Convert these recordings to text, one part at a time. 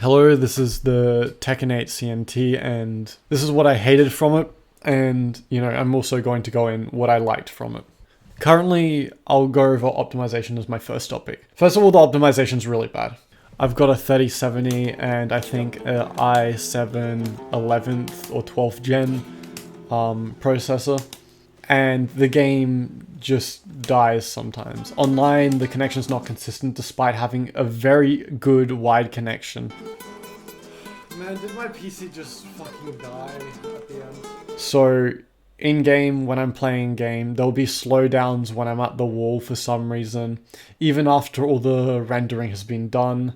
Hello, this is the Tekken 8 CNT, and this is what I hated from it, and, I'm also going to go in what I liked from it. Currently, I'll go over optimization as my first topic. First of all, the optimization's really bad. I've got a 3070 and I think a i7 11th or 12th gen processor, and the game just dies sometimes. Online, the connection's not consistent despite having a very good wide connection. Man, did my PC just fucking die at the end? So, in-game, when I'm playing game, there'll be slowdowns when I'm at the wall for some reason. Even after all the rendering has been done,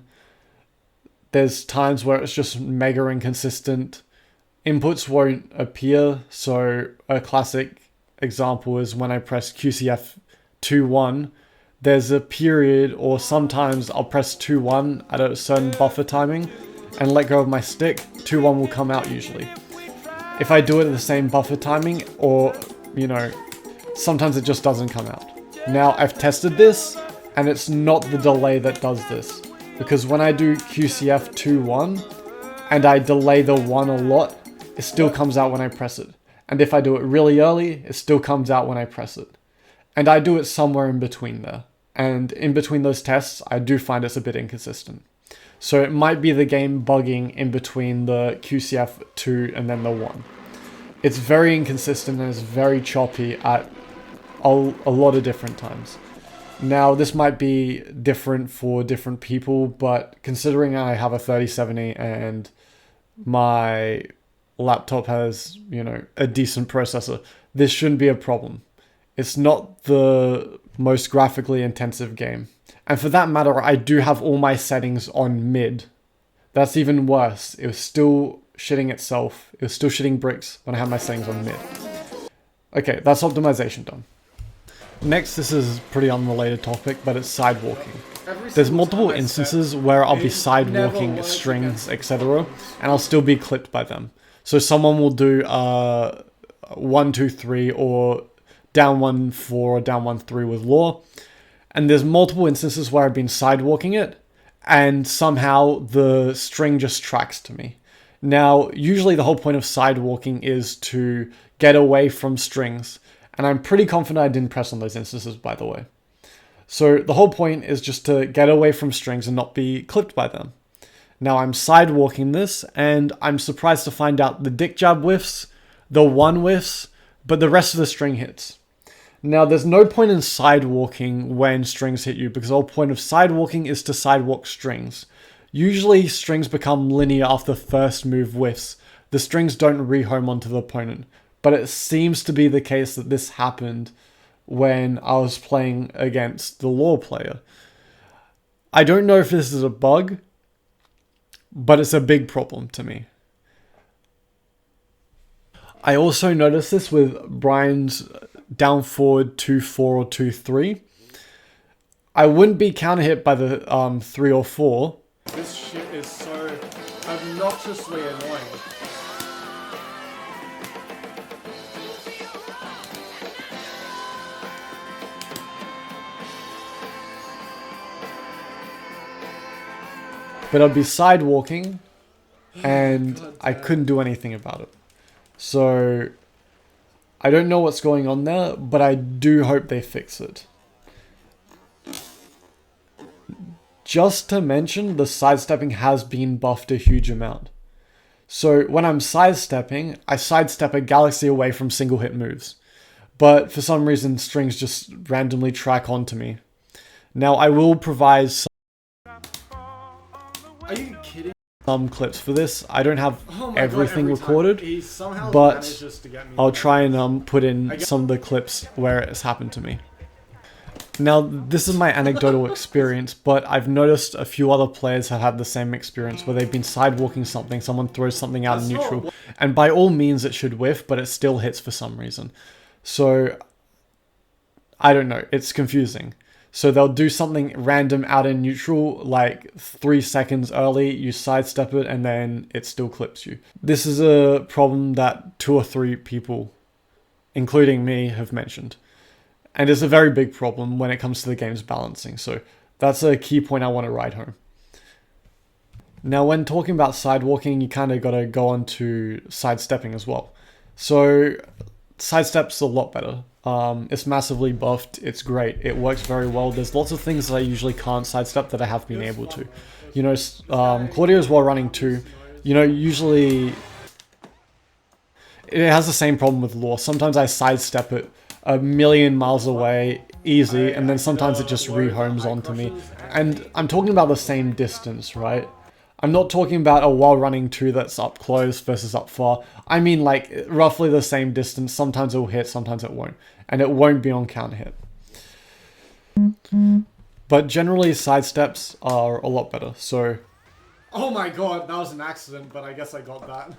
there's times where it's just mega inconsistent. Inputs won't appear, so a classic example is when I press QCF 2.1, there's a period, or sometimes I'll press 2.1 at a certain buffer timing and let go of my stick, 2.1 will come out usually. If I do it at the same buffer timing, or, sometimes it just doesn't come out. Now, I've tested this, and it's not the delay that does this. Because when I do QCF 2.1, and I delay the 1 a lot, it still comes out when I press it. And if I do it really early, it still comes out when I press it. And I do it somewhere in between there. And in between those tests, I do find it's a bit inconsistent. So it might be the game bugging in between the QCF 2 and then the 1. It's very inconsistent and it's very choppy at a lot of different times. Now, this might be different for different people, but considering I have a 3070 and my laptop has, a decent processor, this shouldn't be a problem. It's not the most graphically intensive game. And for that matter, I do have all my settings on mid. That's even worse. It was still shitting itself. It was still shitting bricks when I had my settings on mid. Okay, that's optimization done. Next, this is a pretty unrelated topic, but it's sidewalking. There's multiple instances where I'll be sidewalking strings, etc., and I'll still be clipped by them. So someone will do 1, 2, 3, or down 1, 4, or down 1, 3 with law. And there's multiple instances where I've been sidewalking it, and somehow the string just tracks to me. Now, usually the whole point of sidewalking is to get away from strings, and I'm pretty confident I didn't press on those instances, by the way. So the whole point is just to get away from strings and not be clipped by them. Now I'm sidewalking this, and I'm surprised to find out the dick jab whiffs, the 1 whiffs, but the rest of the string hits. Now, there's no point in sidewalking when strings hit you, because the whole point of sidewalking is to sidewalk strings. Usually, strings become linear after the first move whiffs. The strings don't rehome onto the opponent, but it seems to be the case that this happened when I was playing against the law player. I don't know if this is a bug, but it's a big problem to me. I also noticed this with Brian's down forward 2-4 or 2-3. I wouldn't be counter hit by the 3 or 4. This shit is so obnoxiously annoying. But I'd be sidewalking and I couldn't do anything about it. So I don't know what's going on there, but I do hope they fix it. Just to mention, the sidestepping has been buffed a huge amount. So when I'm sidestepping, I sidestep a galaxy away from single hit moves. But for some reason, strings just randomly track onto me. Now I will provide some... Are you kidding? Some clips for this. I don't have everything recorded, but I'll try and put in some of the clips where it's happened to me. Now, this is my anecdotal experience, but I've noticed a few other players have had the same experience where they've been sidewalking something, someone throws something out in neutral, and by all means it should whiff, but it still hits for some reason. So, I don't know, it's confusing. So they'll do something random out in neutral, like 3 seconds early, you sidestep it, and then it still clips you. This is a problem that 2 or 3 people, including me, have mentioned. And it's a very big problem when it comes to the game's balancing. So that's a key point I want to ride home. Now, when talking about sidewalking, you kind of got to go on to sidestepping as well. So, sidestep's a lot better. It's massively buffed. It's great. It works very well. There's lots of things that I usually can't sidestep that I have been able to. You know, Claudio's while running too. You know, usually it has the same problem with Law. Sometimes I sidestep it a million miles away, easy, and then sometimes it just rehomes onto me. And I'm talking about the same distance, right? I'm not talking about a while running 2 that's up close versus up far. I mean like roughly the same distance. Sometimes it will hit, sometimes it won't. And it won't be on counter hit. But generally sidesteps are a lot better, so... Oh my god, that was an accident, but I guess I got that.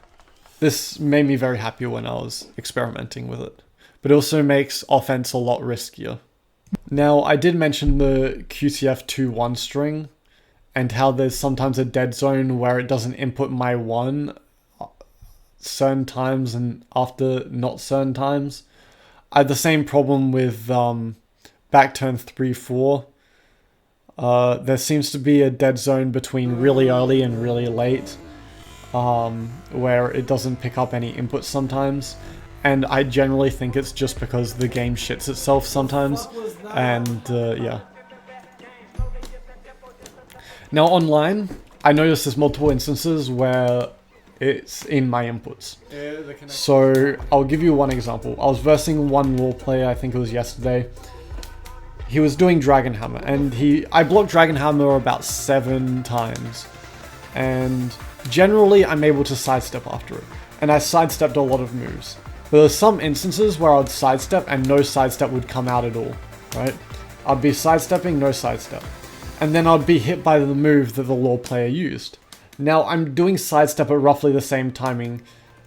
This made me very happy when I was experimenting with it. But it also makes offense a lot riskier. Now, I did mention the QTF 2-1 string, and how there's sometimes a dead zone where it doesn't input my 1 certain times and after not certain times. I had the same problem with back turn 3-4. There seems to be a dead zone between really early and really late, where it doesn't pick up any input sometimes. And I generally think it's just because the game shits itself sometimes. And yeah. Now online, I noticed there's multiple instances where it's in my inputs. So I'll give you one example. I was versing one Law player, I think it was yesterday. He was doing Dragon Hammer, and I blocked Dragon Hammer about 7 times. And generally I'm able to sidestep after it. And I sidestepped a lot of moves. But there's some instances where I'd sidestep and no sidestep would come out at all, right? I'd be sidestepping, no sidestep. And then I'd be hit by the move that the Law player used. Now, I'm doing sidestep at roughly the same timing,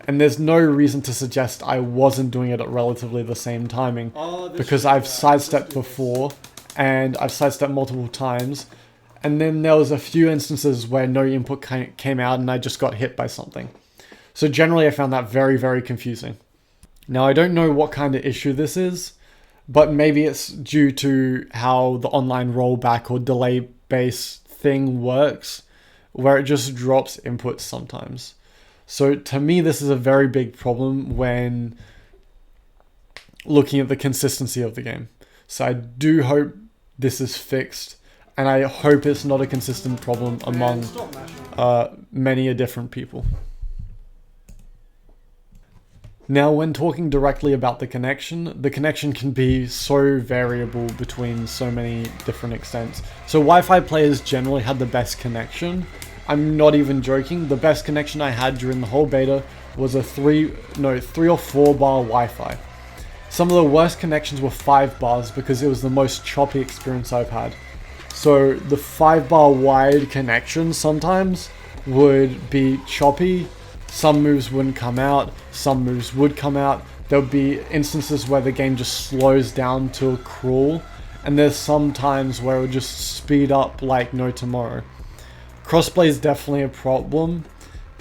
and there's no reason to suggest I wasn't doing it at relatively the same timing, because I've sidestepped before, and I've sidestepped multiple times, and then there was a few instances where no input came out and I just got hit by something. So generally I found that very, very confusing. Now, I don't know what kind of issue this is, but maybe it's due to how the online rollback or delay base thing works, where it just drops inputs sometimes. So to me, this is a very big problem when looking at the consistency of the game. So I do hope this is fixed, and I hope it's not a consistent problem among many different people. Now, when talking directly about the connection can be so variable between so many different extents. So Wi-Fi players generally had the best connection. I'm not even joking. The best connection I had during the whole beta was a 3 or 4 bar Wi-Fi. Some of the worst connections were 5 bars because it was the most choppy experience I've had. So the 5 bar wide connection sometimes would be choppy. Some moves wouldn't come out, some moves would come out. There'll be instances where the game just slows down to a crawl, and there's some times where it would just speed up like no tomorrow. Crossplay is definitely a problem,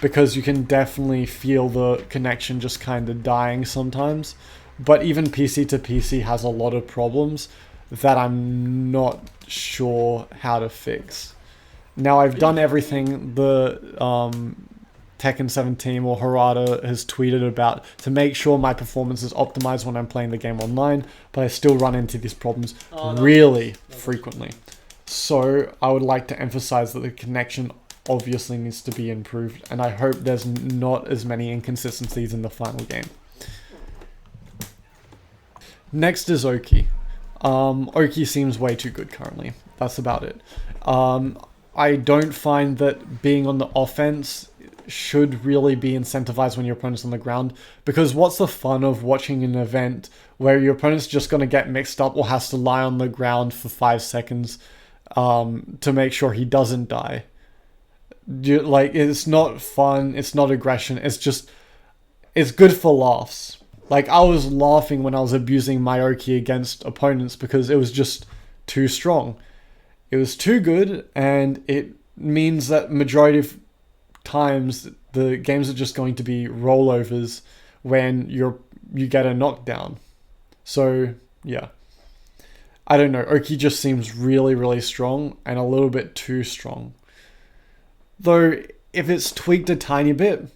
because you can definitely feel the connection just kind of dying sometimes. But even PC to PC has a lot of problems that I'm not sure how to fix. Now, I've done everything the Tekken 17 or Harada has tweeted about to make sure my performance is optimized when I'm playing the game online, but I still run into these problems really frequently. So I would like to emphasize that the connection obviously needs to be improved, and I hope there's not as many inconsistencies in the final game. Next is Oki. Oki seems way too good currently. That's about it. I don't find that being on the offense should really be incentivized when your opponent's on the ground, because what's the fun of watching an event where your opponent's just going to get mixed up or has to lie on the ground for 5 seconds to make sure he doesn't die? It's not fun, it's not aggression, it's good for laughs. Like, I was laughing when I was abusing my Oki against opponents because it was just too strong. It was too good, and it means that majority of times the games are just going to be rollovers when you get a knockdown. So yeah, I don't know, Oki just seems really, really strong and a little bit too strong. Though if it's tweaked a tiny bit,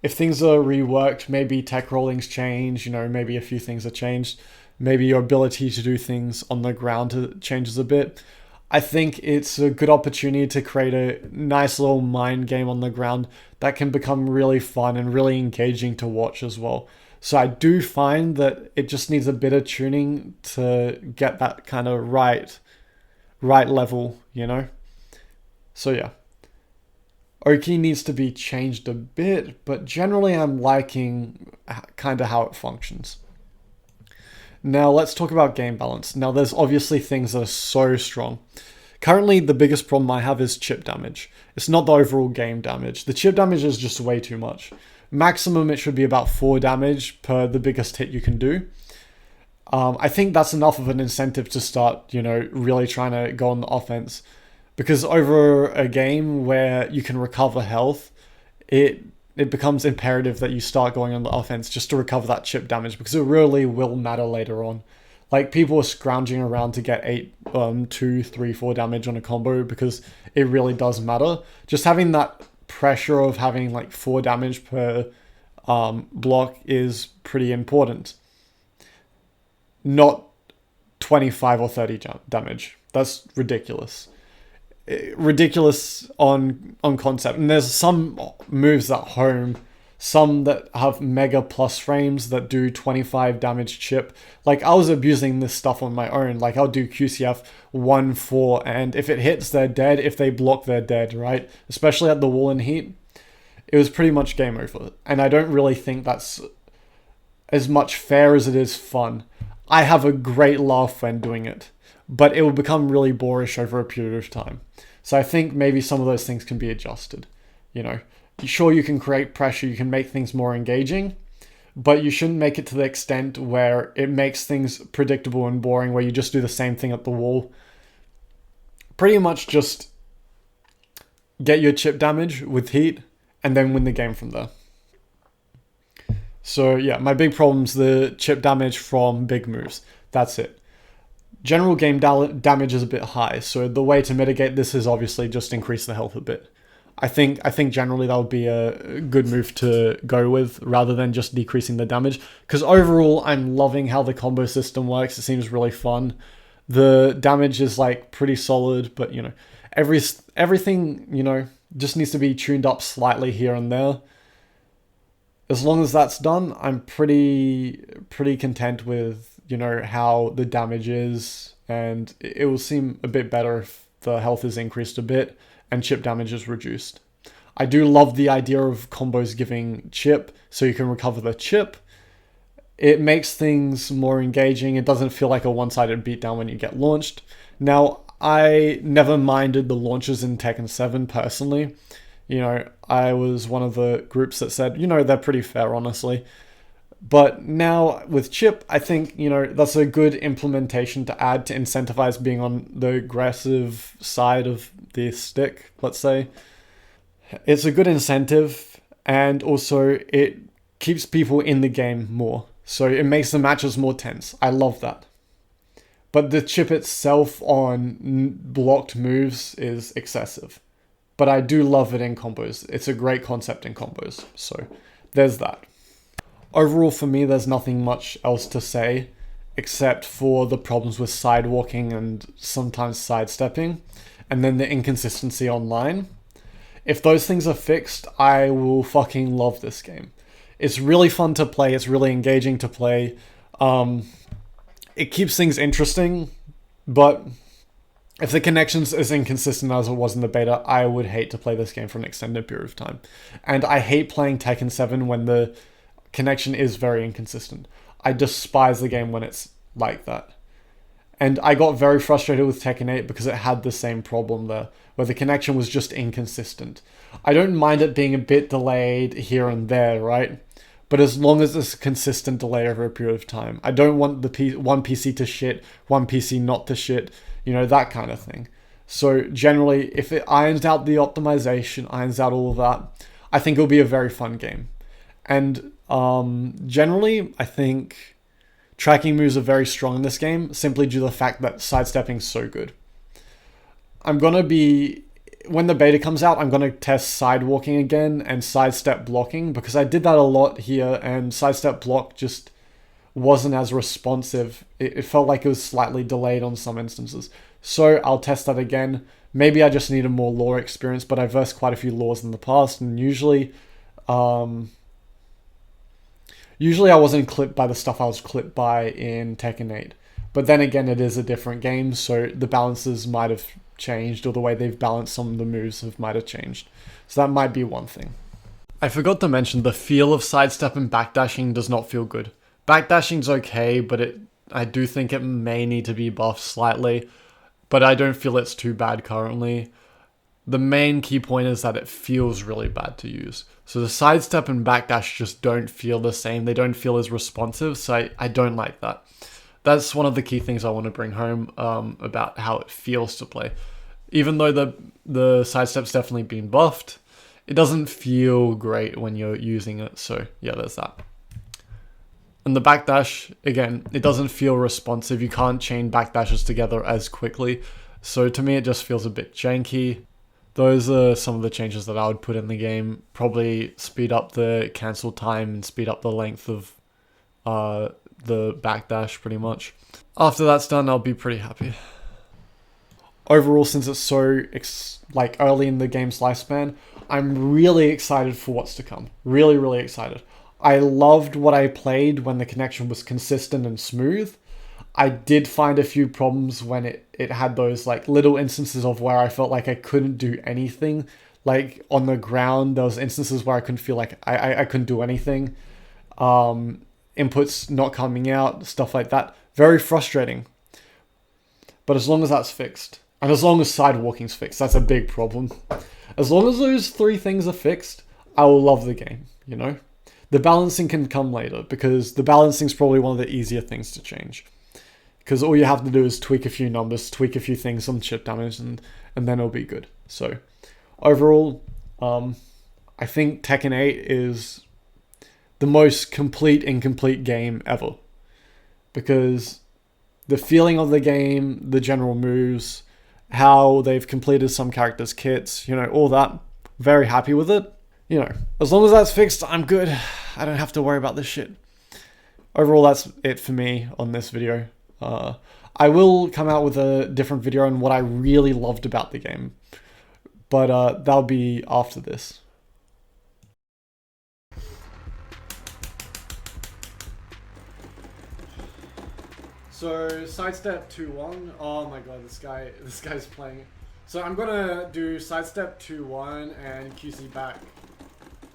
if things are reworked, maybe tech rollings change, maybe a few things are changed, maybe your ability to do things on the ground changes a bit, I think it's a good opportunity to create a nice little mind game on the ground that can become really fun and really engaging to watch as well. So I do find that it just needs a bit of tuning to get that kind of right level, So yeah. Oki needs to be changed a bit, but generally I'm liking kind of how it functions. Now let's talk about game balance. Now there's obviously things that are so strong. Currently the biggest problem I have is chip damage. It's not the overall game damage. The chip damage is just way too much. Maximum it should be about 4 damage per the biggest hit you can do. I think that's enough of an incentive to start, really trying to go on the offense. Because over a game where you can recover health, it becomes imperative that you start going on the offense just to recover that chip damage, because it really will matter later on. Like, people are scrounging around to get 2, 3, 4 damage on a combo because it really does matter. Just having that pressure of having like 4 damage per block is pretty important. Not 25 or 30 damage. That's ridiculous. Ridiculous on concept. And there's some moves that home, some that have mega plus frames that do 25 damage chip. Like, I was abusing this stuff on my own. Like, I'll do QCF 1-4, and if it hits, they're dead. If they block, they're dead, right? Especially at the wall and heat. It was pretty much game over. And I don't really think that's as much fair as it is fun. I have a great laugh when doing it, but it will become really boorish over a period of time. So I think maybe some of those things can be adjusted. Sure, you can create pressure, you can make things more engaging, but you shouldn't make it to the extent where it makes things predictable and boring, where you just do the same thing at the wall. Pretty much just get your chip damage with heat and then win the game from there. So yeah, my big problem's the chip damage from big moves. That's it. General game damage is a bit high, so the way to mitigate this is obviously just increase the health a bit. I think generally that would be a good move to go with, rather than just decreasing the damage. Because overall, I'm loving how the combo system works. It seems really fun. The damage is like pretty solid, but everything just needs to be tuned up slightly here and there. As long as that's done, I'm pretty content with how the damage is, and it will seem a bit better if the health is increased a bit and chip damage is reduced. I do love the idea of combos giving chip, so you can recover the chip. It makes things more engaging. It doesn't feel like a one-sided beatdown when you get launched. Now, I never minded the launches in Tekken 7 personally. I was one of the groups that said, they're pretty fair, honestly. But now with chip, I think, that's a good implementation to add to incentivize being on the aggressive side of the stick, let's say. It's a good incentive, and also it keeps people in the game more. So it makes the matches more tense. I love that. But the chip itself on blocked moves is excessive. But I do love it in combos. It's a great concept in combos. So there's that. Overall, for me, there's nothing much else to say, except for the problems with sidewalking and sometimes sidestepping, and then the inconsistency online. If those things are fixed, I will fucking love this game. It's really fun to play. It's really engaging to play. It keeps things interesting, but if the connection's as inconsistent as it was in the beta, I would hate to play this game for an extended period of time. And I hate playing Tekken 7 when the connection is very inconsistent. I despise the game when it's like that. And I got very frustrated with Tekken 8 because it had the same problem there, where the connection was just inconsistent. I don't mind it being a bit delayed here and there, right? But as long as it's a consistent delay over a period of time. I don't want one PC to shit, one PC not to shit, that kind of thing. So generally, if it irons out the optimization, irons out all of that, I think it'll be a very fun game. And generally, I think tracking moves are very strong in this game, simply due to the fact that sidestepping is so good. I'm going to be when the beta comes out, I'm going to test sidewalking again and sidestep blocking, because I did that a lot here, and sidestep block just wasn't as responsive. It felt like it was slightly delayed on some instances. So I'll test that again. Maybe I just need a more lore experience, but I've versed quite a few lores in the past, and usually I wasn't clipped by the stuff I was clipped by in Tekken 8. But then again, it is a different game, so the balances might have changed, or the way they've balanced some of the moves might have changed. So that might be one thing. I forgot to mention, the feel of sidestep and backdashing does not feel good. Backdashing's okay, but I do think it may need to be buffed slightly, but I don't feel it's too bad currently. The main key point is that it feels really bad to use. So the sidestep and backdash just don't feel the same. They don't feel as responsive, so I don't like that. That's one of the key things I want to bring home about how it feels to play. Even though the sidestep's definitely been buffed, it doesn't feel great when you're using it. So yeah, there's that. And the backdash, again, it doesn't feel responsive. You can't chain backdashes together as quickly. So to me, it just feels a bit janky. Those are some of the changes that I would put in the game. Probably speed up the cancel time and speed up the length of the backdash pretty much. After that's done, I'll be pretty happy. Overall, since it's so early in the game's lifespan, I'm really excited for what's to come. Really, really excited. I loved what I played when the connection was consistent and smooth. I did find a few problems when it had those little instances of where I felt like I couldn't do anything. Like on the ground, there was instances where I couldn't feel like I couldn't do anything. Inputs not coming out, stuff like that. Very frustrating. But as long as that's fixed, and as long as sidewalking's fixed, that's a big problem. As long as those three things are fixed, I will love the game, you know? The balancing can come later, because the balancing is probably one of the easier things to change. Because all you have to do is tweak a few numbers, tweak a few things on chip damage, and then it'll be good. So, overall, I think Tekken 8 is the most complete incomplete game ever. Because the feeling of the game, the general moves, how they've completed some characters' kits, all that, very happy with it. As long as that's fixed, I'm good. I don't have to worry about this shit. Overall, that's it for me on this video. I will come out with a different video on what I really loved about the game, but that'll be after this. So sidestep 2-1. Oh my god, this guy's playing. So I'm gonna do sidestep 2-1 and QC back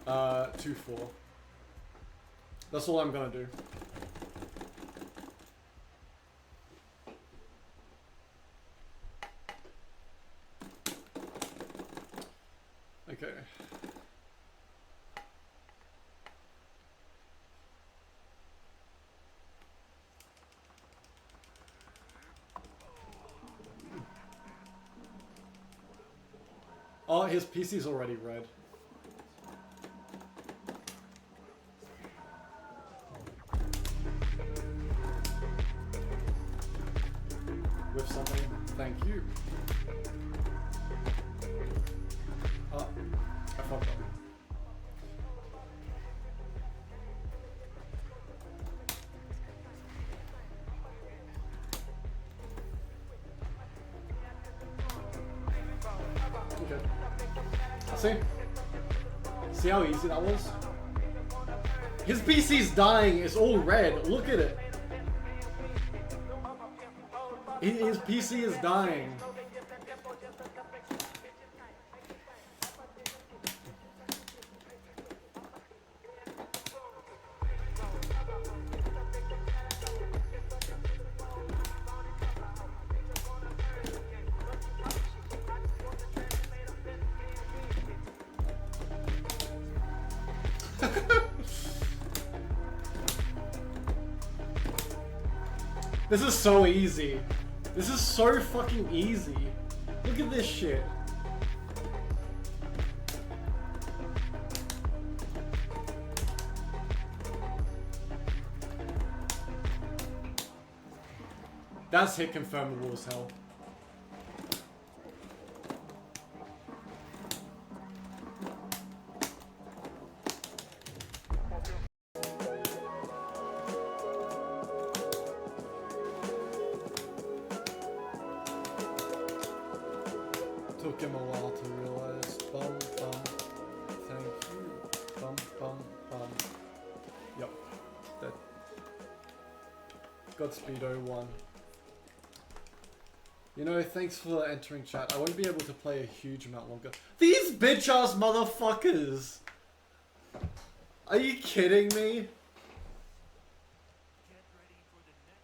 2-4. That's all I'm gonna do. Okay. Oh, his PC's already red. With something. Thank you. Oh, I fucked up. Okay. See how easy that was? His PC's dying, it's all red, look at it. His PC is dying. This is so easy. This is so fucking easy. Look at this shit. That's hit confirmable as hell. took him a while to realize. Bum, bum. Thank you. Bum, bum, bum. Yep. That. Godspeedo 1. You know, thanks for entering chat. I won't be able to play a huge amount longer. These bitch-ass motherfuckers! Are you kidding me?